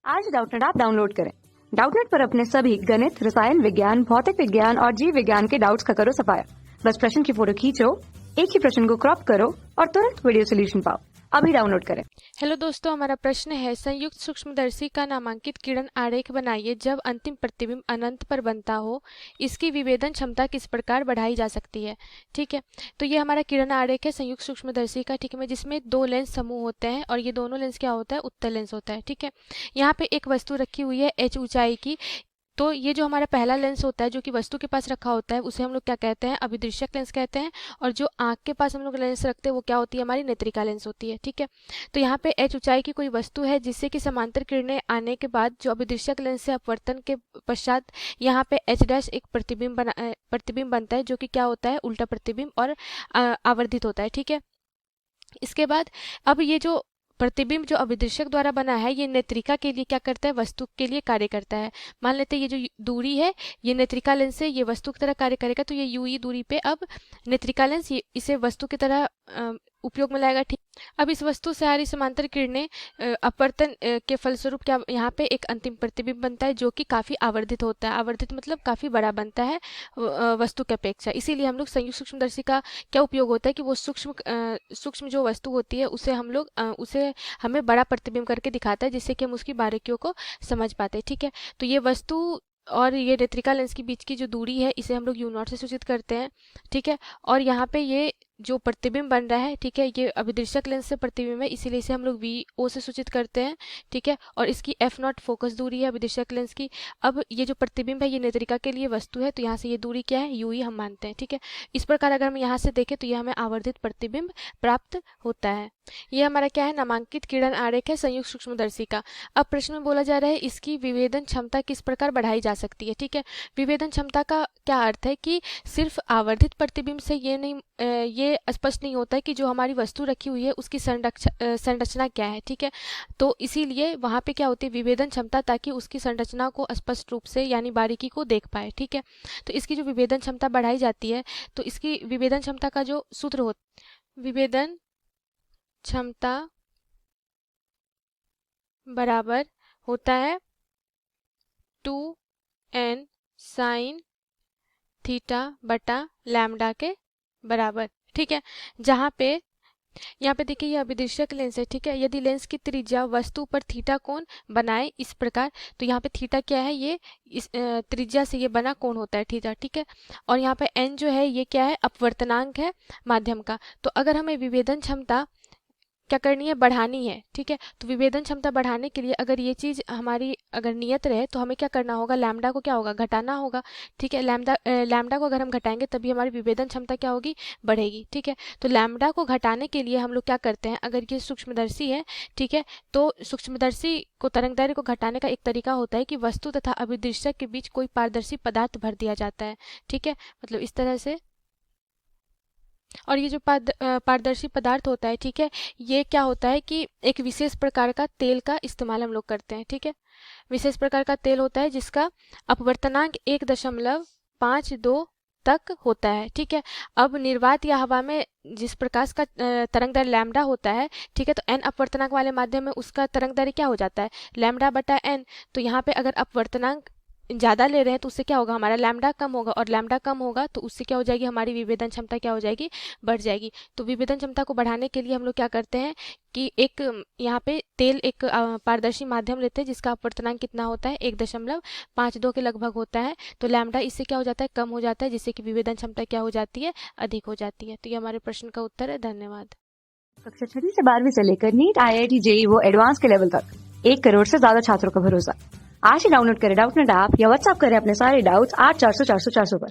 आज Doubtnut app download करें। Doubtnut पर अपने सभी गणित, रसायन विज्ञान, भौतिक विज्ञान और जीव विज्ञान के डाउट्स का करो सफाया। बस प्रश्न की फोटो खींचो, एक ही प्रश्न को क्रॉप करो और तुरंत वीडियो सोल्यूशन पाओ। अभी डाउनलोड करें। हेलो दोस्तों, हमारा प्रश्न है संयुक्त सूक्ष्मदर्शी का नामांकित किरण आरेख बनाइए जब अंतिम प्रतिबिंब अनंत पर बनता हो। इसकी विभेदन क्षमता किस प्रकार बढ़ाई जा सकती है। ठीक है, तो ये हमारा किरण आरेख है संयुक्त सूक्ष्मदर्शी का। ठीक है, जिसमें दो लेंस समूह होते हैं और ये दोनों लेंस क्या होता है, उत्तल लेंस होता है। ठीक है, यहाँ पे एक वस्तु रखी हुई है h ऊंचाई की। तो ये जो हमारा पहला लेंस होता है जो कि वस्तु के पास रखा होता है उसे हम लोग क्या कहते हैं, अभिदृश्यक लेंस कहते हैं। और जो आंख के पास हम लोग लेंस रखते हैं वो क्या होती है, हमारी नेत्रिका लेंस होती है। ठीक है, तो यहाँ पे h ऊंचाई की कोई वस्तु है जिससे कि समांतर किरणें आने के बाद जो अभिदृश्यक लेंस से अपवर्तन के पश्चात यहाँ पे h डैश एक प्रतिबिंब बनता है जो कि क्या होता है, उल्टा प्रतिबिंब और आवर्धित होता है। ठीक है, इसके बाद अब ये जो प्रतिबिंब जो अभिदृश्यक द्वारा बना है ये नेत्रिका के लिए क्या करता है, वस्तु के लिए कार्य करता है। मान लेते हैं ये जो दूरी है ये नेत्रिका लेंस से ये वस्तु की तरह कार्य करेगा, तो ये यूई दूरी पे अब नेत्रिका लेंस इसे वस्तु की तरह उपयोग में लाएगा। ठीक, अब इस वस्तु से आ रही समांतर किरणें अपवर्तन के फलस्वरूप क्या यहाँ पे एक अंतिम प्रतिबिंब बनता है जो कि काफी आवर्धित होता है। आवर्धित मतलब काफी बड़ा बनता है वस्तु की अपेक्षा। इसीलिए हम लोग संयुक्त सूक्ष्मदर्शी का क्या उपयोग होता है कि वो सूक्ष्म जो वस्तु होती है उसे हम लोग उसे हमें बड़ा प्रतिबिंब करके दिखाता है जिससे कि हम उसकी बारीकियों को समझ पाते हैं। ठीक है, तो ये वस्तु और ये नेत्रिका लेंस के बीच की जो दूरी है इसे हम लोग u0 से सूचित करते हैं। ठीक है, और यहाँ पे ये जो प्रतिबिंब बन रहा है, ठीक है, ये अभिदृश्यक लेंस से प्रतिबिंब है इसीलिए इसे हम लोग vo से सूचित करते हैं। ठीक है, और इसकी f0 फोकस दूरी है अभिदृश्यक लेंस की। अब ये जो प्रतिबिंब है ये नेत्रिका के लिए वस्तु है तो यहाँ से ये दूरी क्या है, ue हम मानते हैं। ठीक है, इस प्रकार अगर हम यहाँ से देखें तो ये हमें आवर्धित प्रतिबिंब प्राप्त होता है। ये हमारा क्या है, नामांकित किरण आरेख है संयुक्त सूक्ष्मदर्शी का। अब प्रश्न में बोला जा रहा है इसकी विभेदन क्षमता किस प्रकार बढ़ाई जा सकती है। ठीक है, विभेदन क्षमता का क्या अर्थ है कि सिर्फ आवर्धित प्रतिबिंब से ये स्पष्ट नहीं होता है कि जो हमारी वस्तु रखी हुई है उसकी संरचना क्या है। ठीक है, तो इसीलिए वहां पे क्या होती है, विभेदन क्षमता, ताकि उसकी संरचना को स्पष्ट रूप से यानी बारीकी को देख पाए। ठीक है, तो इसकी जो विभेदन क्षमता बढ़ाई जाती है तो इसकी विभेदन क्षमता का जो सूत्र होता, विभेदन क्षमता बराबर होता है 2n साइन थीटा बटा लैम्डा के बराबर। ठीक है, जहाँ पे यहाँ पे देखिए ये अभिदृश्यक लेंस है। ठीक है, यदि लेंस की त्रिज्या वस्तु पर थीटा कोण बनाए इस प्रकार, तो यहाँ पे थीटा क्या है, ये इस त्रिज्या से ये बना कोण होता है थीटा। ठीक है, और यहाँ पे n जो है ये क्या है, अपवर्तनांक है माध्यम का। तो अगर हमें विभेदन क्षमता क्या करनी है, बढ़ानी है। ठीक है, तो विभेदन क्षमता बढ़ाने के लिए अगर ये चीज हमारी अगर नियत रहे तो हमें क्या करना होगा, लैम्डा को क्या होगा, घटाना होगा। ठीक है, लैम्डा को अगर हम घटाएंगे तभी हमारी विभेदन क्षमता क्या होगी, बढ़ेगी। ठीक है, तो लैम्डा को घटाने के लिए हम लोग क्या करते हैं, अगर ये सूक्ष्मदर्शी है, ठीक है, तो सूक्ष्मदर्शी को तरंगदैर्घ्य को घटाने का एक तरीका होता है कि वस्तु तथा अभिदृश्यक के बीच कोई पारदर्शी पदार्थ भर दिया जाता है। ठीक है, मतलब इस तरह से। और ये जो पारदर्शी पदार्थ होता है, ठीक है, ये क्या होता है कि एक विशेष प्रकार का तेल का इस्तेमाल हम लोग करते हैं। ठीक है, विशेष प्रकार का तेल होता है जिसका अपवर्तनांक 1.52 तक होता है। ठीक है, अब निर्वात या हवा में जिस प्रकाश का तरंगदैर्घ्य लैम्डा होता है, ठीक है, तो n अपवर्तनांक वाले माध्यम में उसका तरंगदैर्घ्य क्या हो जाता है, लैम्डा बटा n। तो यहाँ पे अगर अपवर्तनांक ज्यादा ले रहे हैं तो उससे क्या होगा, हमारा लैम्डा कम होगा, और लैम्डा कम होगा तो उससे क्या हो जाएगी, हमारी विभेदन क्षमता क्या हो जाएगी, बढ़ जाएगी। तो विभेदन क्षमता को बढ़ाने के लिए हम लोग क्या करते हैं कि एक यहाँ पे तेल एक पारदर्शी माध्यम लेते हैं जिसका अपवर्तनांक कितना होता है, 1.52 के लगभग होता है। तो लैम्डा इससे क्या हो जाता है, कम हो जाता है, जिससे कि विभेदन क्षमता क्या हो जाती है, अधिक हो जाती है। तो ये हमारे प्रश्न का उत्तर है। धन्यवाद। कक्षा 6 से 12वीं से लेकर नीट, IIT, JEE वो एडवांस के लेवल तक 1 करोड़ से ज्यादा छात्रों का भरोसा। आज ही डाउनलोड करें डाउटनेट ऐप या व्हाट्सएप करें अपने सारे डाउट्स 8400 400 400 पर।